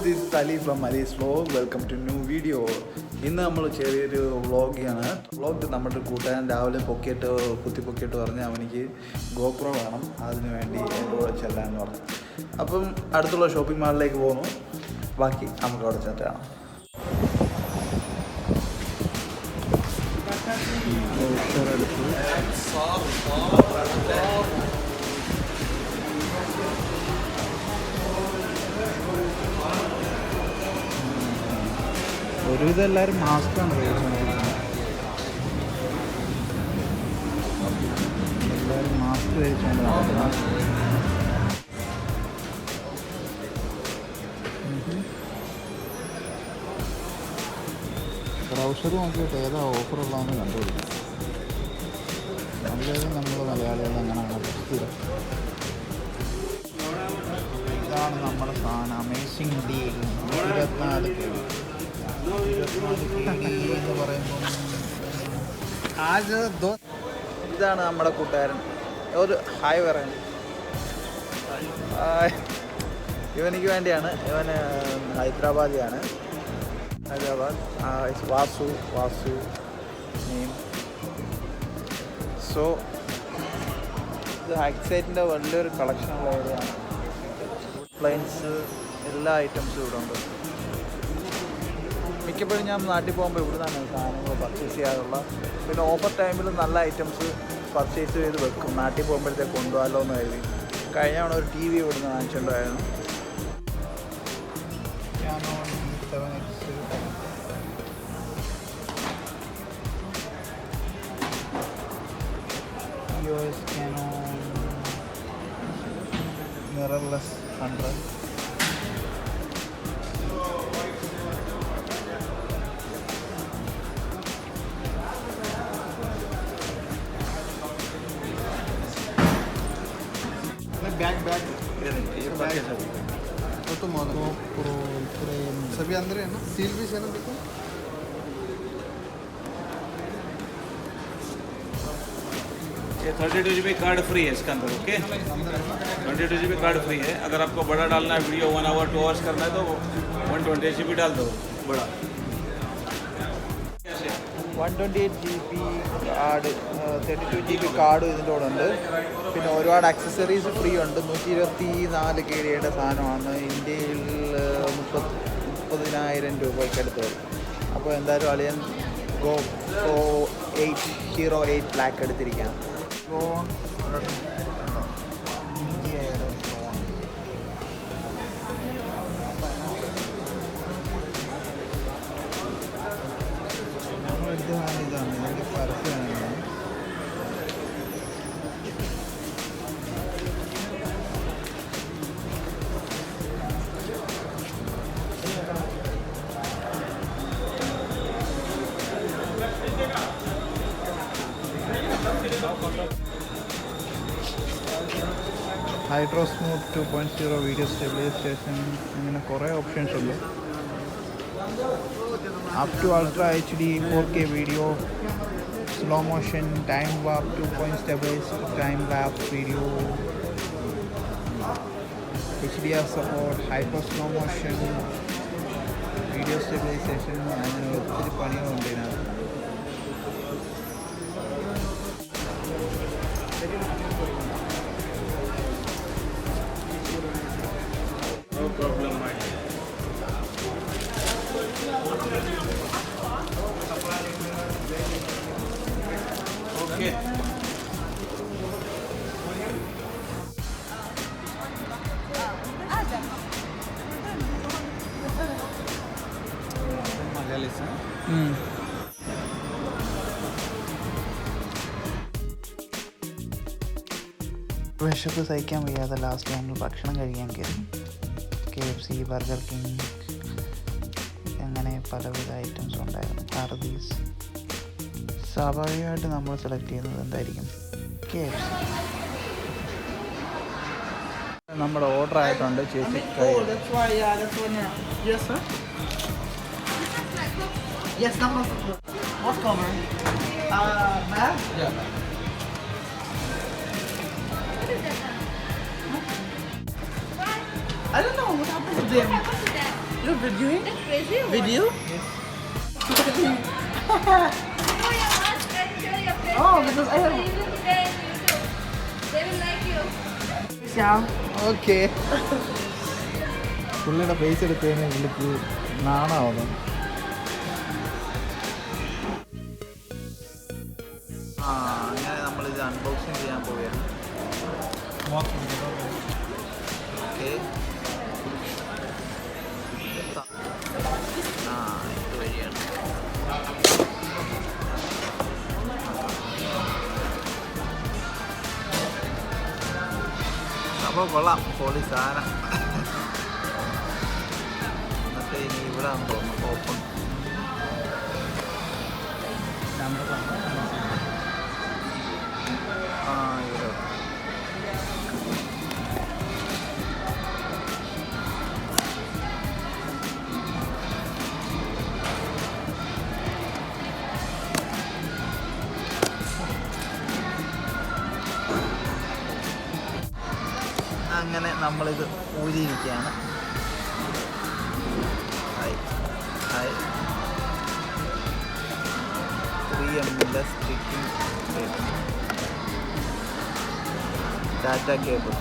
this is Ali from Ali's Vlog. Welcome to new video. ഇന്ന് നമ്മൾ ചെറിയൊരു വ്ളോഗാണ്. വ്ളോഗ് നമ്മുടെ കൂട്ടുകാരൻ രാവിലെ കുത്തിപ്പൊക്കിയിട്ട് പറഞ്ഞ് അവനിക്ക് ഗോപ്രോ വേണം, അതിന് വേണ്ടി എൻ്റെ കൂടെ ചെല്ലാമെന്ന് പറഞ്ഞു. അപ്പം അടുത്തുള്ള ഷോപ്പിംഗ് മാളിലേക്ക് പോകുന്നു. ബാക്കി നമുക്ക് അവിടെ ചെന്നിട്ട് കാണാം. ഒരുവിധം എല്ലാവരും മാസ്കാണ് ഉപയോഗിച്ചുകൊണ്ടിരിക്കുന്നത്. എല്ലാവരും മാസ്ക് ഉപയോഗിച്ചുകൊണ്ട് നടക്കുന്നത്. ബ്രൗസർ നോക്കിയിട്ട് ഏതാ ഓഫറുള്ളതെന്ന് കണ്ടുപിടിക്കും. നല്ലത് നമ്മൾ മലയാളികൾ അങ്ങനെയാണ് സ്ഥിരം. ഇതാണ് നമ്മുടെ സാധനം. Amazing deal. 24 എന്ന് പറയുമ്പോൾ ഇതാണ് നമ്മുടെ കൂട്ടുകാരൻ. ഒരു ഹായ് പറയാൻ ഇവനിക്ക് വേണ്ടിയാണ്. ഇവന് ഹൈദരാബാദ്. വാസു നെയിം. സോ ഇത് എക്സൈറ്റിൻ്റെ വലിയൊരു കളക്ഷനുള്ള ഏരിയയാണ്. പ്ലെയിൻസ് എല്ലാ ഐറ്റംസും ഇവിടെ ഉണ്ട്. മിക്കപ്പോഴും ഞാൻ നാട്ടിൽ പോകുമ്പോൾ ഇവിടെ നിന്നാണ് സാധനങ്ങൾ പർച്ചേസ് ചെയ്യാറുള്ള. പിന്നെ ഓഫർ ടൈമിൽ നല്ല ഐറ്റംസ് പർച്ചേസ് ചെയ്ത് വെക്കും. നാട്ടിൽ പോകുമ്പോഴത്തേക്ക് കൊണ്ടുപോകാമല്ലോ എന്ന് കരുതി. കഴിഞ്ഞ തവണ ഒരു TV ഇവിടെ നിന്ന് വാങ്ങിച്ചിട്ടുണ്ടായിരുന്നു. മിറർലെസ് 100. बैग वो तो मॉडल प्रो सभी अंदर है ना. सील भी है ना. देखो ये 32 GB कार्ड फ्री है इसके अंदर. ओके 32 GB कार्ड फ्री है. अगर आपको बड़ा डालना है, वीडियो 1 आवर 2 आवर्स करना है तो 128 GB डाल दो बड़ा. 128 GB കാർഡ്, 32 GB കാർഡ് ഇതിൻ്റെ കൂടെ ഉണ്ട്. പിന്നെ ഒരുപാട് ആക്സസറീസ് ഫ്രീ ഉണ്ട്. 124 KDയുടെ സാധനമാണ്. ഇന്ത്യയിൽ 30,000 രൂപയ്ക്ക് അടുത്ത് വരും. അപ്പോൾ എന്തായാലും അളിയൻ GoPro 8 Hero 8 Black എടുത്തിരിക്കുകയാണ്. ഇതാണ് ഇതിൻ്റെ പരസ്യമാണ്. ഹൈഡ്രോ സ്മൂത്ത് 2.0 വീഡിയോ സ്റ്റെബിലൈസേഷൻ, അങ്ങനെ കുറേ ഓപ്ഷൻസ് ഉണ്ട്. Up to ultra HD 4K video, slow motion, time warp, 2 stabilise time lapse video, HDR support, hyper slow motion, video stabilisation, അങ്ങനെ ഒത്തിരി പണികളുണ്ട് ഇതിനകത്ത്. No problem, my dear. Okay. Malayalisa. വിശപ്പ് സഹിക്കാൻ വയ്യാതെ last ഞങ്ങൾ ഭക്ഷണം കഴിക്കാൻ കയറി. KFC, ബർഗർ കിങ്, അങ്ങനെ പലവിധ ഐറ്റംസ് ഉണ്ടായിരുന്നു. ഹർദീസ്. സ്വാഭാവികമായിട്ട് നമ്മൾ സെലക്ട് ചെയ്യുന്നത് എന്തായിരിക്കും? KFC. നമ്മുടെ ഓർഡർ ആയിട്ടുണ്ട്. ചേച്ചി I don't know what happened to them. You're videoing? That's crazy. or what? Video? Show your mask and show your face. Oh, because I have- You will be there in YouTube. They will like you. Yeah. Okay. പുള്ളിയുടെ face എടുത്തതിന് പുള്ളിക്ക് നാണാവുന്നു. അങ്ങനെ നമ്മളിത് unboxing ചെയ്യാൻ പോവുകയാണ്. Okay. ഇത് വഴിയാണ്. അപ്പോൾ കൊള്ളാം, പൊളി സാധനം. എന്നിട്ട് ഇനി ഇവിടെ തോന്നുന്നു ഓപ്പൺ. ഇവിടെ അങ്ങനെ നമ്മളിത് ഊരിയിരിക്കുകയാണ്. Hi hi 3M sticking data cable,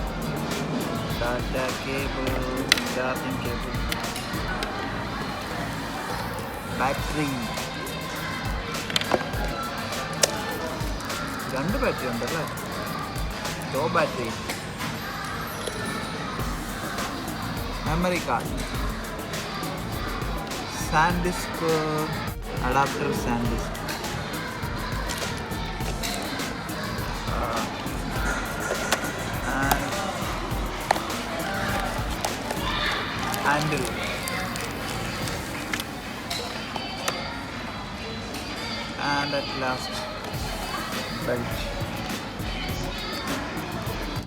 charging cable, battery, 2 battery ഉണ്ടല്ലേ, low battery, memory card, SanDisk adapter, SanDisk, and handle, and at last belt.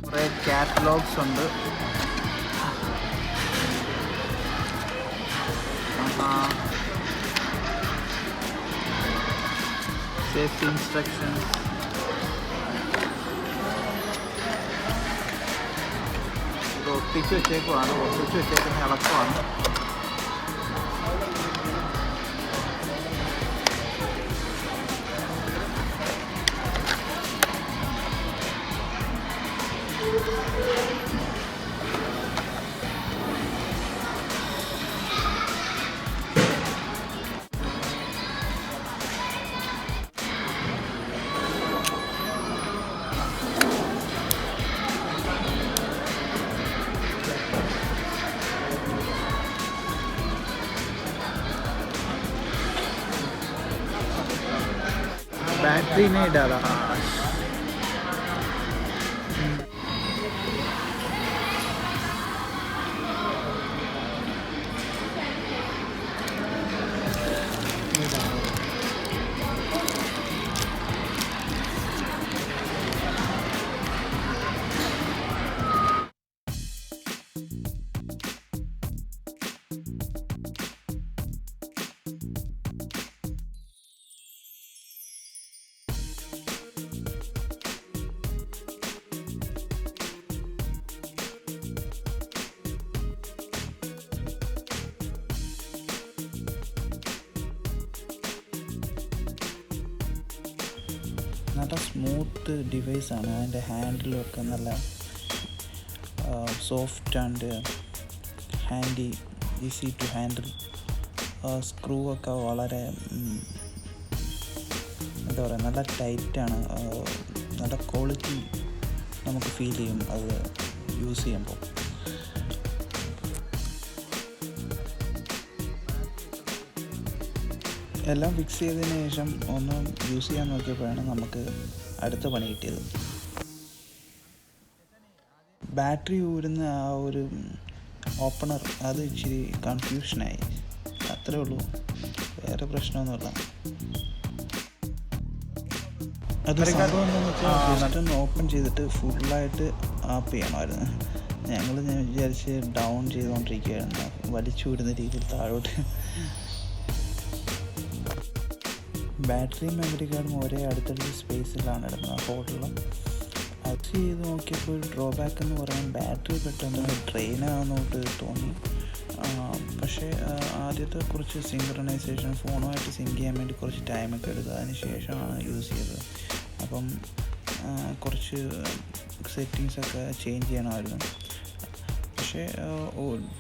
കുറേ കാറ്റലോഗ്സ് ഉണ്ട്. Safety instructions, ഇത് ഒട്ടിച്ച് വെച്ചേക്കുവാണ്. ഒട്ടിച്ച് വെച്ചേക്കുന്ന ഇളക്കമാണ്. बैटरी नहीं डाला. നല്ല സ്മൂത്ത് ഡിവൈസാണ്. അതിൻ്റെ ഹാൻഡിലൊക്കെ നല്ല soft and handy, easy to handle. Screw ഒക്കെ വളരെ എന്താ പറയുക, നല്ല ടൈറ്റാണ്. നല്ല ക്വാളിറ്റി നമുക്ക് ഫീൽ ചെയ്യും അത് യൂസ് ചെയ്യുമ്പോൾ. എല്ലാം ഫിക്സ് ചെയ്തതിന് ശേഷം ഒന്ന് യൂസ് ചെയ്യാൻ നോക്കിയപ്പോഴാണ് നമുക്ക് അടുത്ത പണി കിട്ടിയത്. ബാറ്ററി ഊരുന്ന ആ ഒരു ഓപ്പണർ അത് ഇച്ചിരി കൺഫ്യൂഷനായി, അത്രേ ഉള്ളൂ, വേറെ പ്രശ്നമൊന്നുമില്ല. അത് സംഭവം എന്താണെന്ന് വെച്ചാൽ ജസ്റ്റ് ഓപ്പൺ ചെയ്തിട്ട് ഫുള്ളായിട്ട് ആപ്പ് ചെയ്യണമായിരുന്നു. ഞങ്ങൾ വിചാരിച്ച് ഡൗൺ ചെയ്തുകൊണ്ടിരിക്കുകയായിരുന്നു, വലിച്ചു വിടുന്ന രീതിയിൽ താഴോട്ട്. ബാറ്ററിയും മെമ്മറി കാർഡും ഒരേ അടുത്തടുത്ത സ്പേസിലാണ് ഇടുന്നത്, ഫോട്ടോകളും. അത് ചെയ്ത് നോക്കിയപ്പോൾ ഒരു ഡ്രോബാക്ക് എന്ന് പറയാൻ ബാറ്ററി പെട്ടെന്ന് ഡ്രെയിനാകുന്നോട്ട് തോന്നി. പക്ഷേ ആദ്യത്തെ കുറച്ച് സിങ്ക്രണൈസേഷൻ ഫോണുമായിട്ട് സിങ്ക് ചെയ്യാൻ വേണ്ടി കുറച്ച് ടൈമൊക്കെ എടുക്കുക. അതിന് ശേഷമാണ് യൂസ് ചെയ്തത്. അപ്പം കുറച്ച് സെറ്റിങ്സൊക്കെ ചേഞ്ച് ചെയ്യണമായിരുന്നു. പക്ഷേ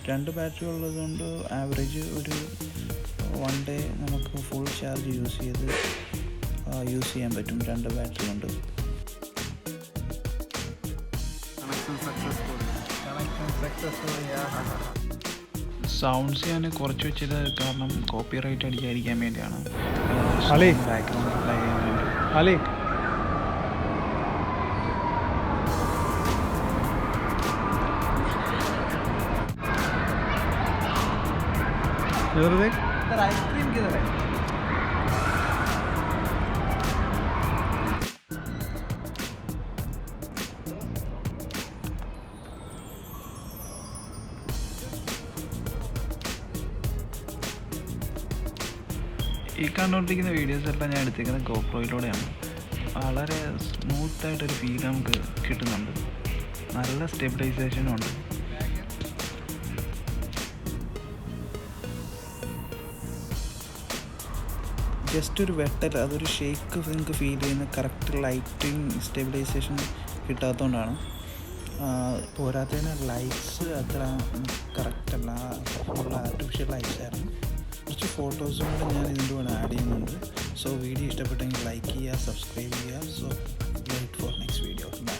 2 ബാറ്ററി ഉള്ളതുകൊണ്ട് ആവറേജ് ഒരു 1 ഡേ നമുക്ക് ഫുൾ ചാർജ് യൂസ് ചെയ്യാൻ പറ്റും 2 ബാറ്ററി കൊണ്ട്. സൗണ്ട്സ് ഞാൻ കുറച്ച് വെച്ചത് കാരണം കോപ്പി റൈറ്റ് അടിക്കാതിരിക്കാൻ വേണ്ടിയാണ്. ബാക്ക്ഗ്രൗണ്ട് അപ്ലൈ ചെയ്യാൻ വേണ്ടി. आइसक्रीम किधर है? ഈ കണ്ടുകൊണ്ടിരിക്കുന്ന വീഡിയോസ് എല്ലാം ഞാൻ എടുത്തിരിക്കുന്നത് ഗോപ്രോയിലൂടെയാണ്. വളരെ സ്മൂത്തായിട്ടൊരു ഫീൽ നമുക്ക് കിട്ടുന്നുണ്ട്. നല്ല സ്റ്റെബിലൈസേഷനും ഉണ്ട്. ജസ്റ്റ് ഒരു വെട്ടൽ, അതൊരു ഷേക്ക് നിങ്ങൾക്ക് ഫീൽ ചെയ്യുന്ന കറക്റ്റ് ലൈറ്റിങ് സ്റ്റെബിലൈസേഷൻ കിട്ടാത്തതുകൊണ്ടാണ്. പോരാത്തതിന് ലൈറ്റ്സ് അത്ര കറക്റ്റല്ല, ഫുൾ ആർട്ടിഫിഷ്യൽ ലൈറ്റ്സ് ആയിരുന്നു. കുറച്ച് ഫോട്ടോസും കൂടെ ഞാൻ ഇതിൻ്റെ കൂടെ ആഡ് ചെയ്യുന്നുണ്ട്. സോ വീഡിയോ ഇഷ്ടപ്പെട്ടെങ്കിൽ ലൈക്ക് ചെയ്യുക, സബ്സ്ക്രൈബ് ചെയ്യുക. So wait for next video. By.